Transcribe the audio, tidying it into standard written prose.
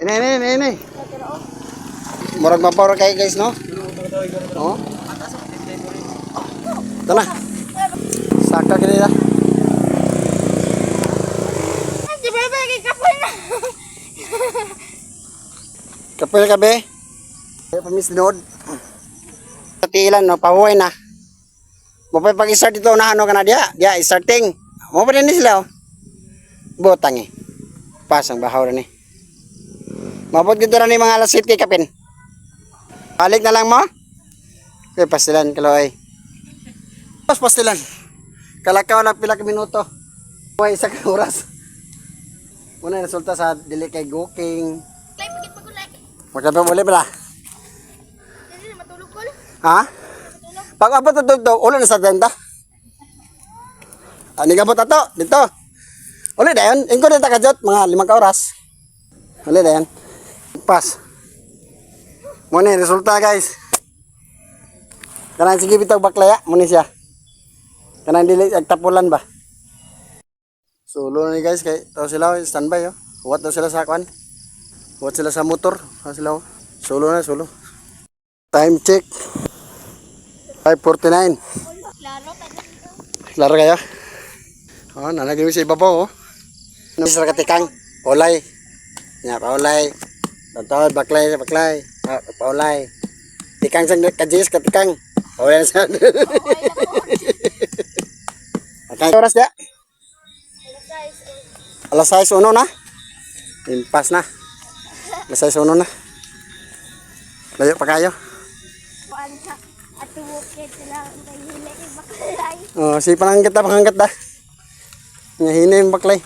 Ini. Murag mapawar kayo guys, no? Oo. Ito na. Saka kinila. Kapil ka be? Kaya pamisnod. Tiilan, no? Pahuway na. Mapay pag-start dito na ano ka na dia? Dia, starting. Mo pa din sila, oh. Botang eh. Pasang bahaw rin eh. Mabot gito rin mga alas 7 kapin. Balik na lang mo? Okay, pastilan, kaloy. Pastilan. Kalakaw lang pila ka minuto. Huwag isa ka oras. Muna resulta sa dili kay Goking. Magkabang muli pala. Ha? Pag abot ito, ulo na sa tenda. Ani gabot ato, dito. Uli dayon, ingko dito kajot, mga 5 ka oras. Uli dayon. Pas. Muna resulta guys. Kanang sige bitag baklaya, muna siya. Kanang dili agtapulan ba. Sulo na guys, kay to sila standby oh. Huwat daw sila sa kwan. Huwat sila sa motor, sila oh. Sulo na, sulo. Time check. 5:49. Klaro kayo? Oh, nanagin sa ibabaw oh. Sa katikang, paulay. Nya paulay. Tantod baklay. Paulay. Tikang sang kajis katikang. Paulay sa. Okay, oras dia. Alas 6 uno na. Impas na. Alas 6 uno na. Layo pa kayo. Oh, si pananggat da. Nga hina yung baklay.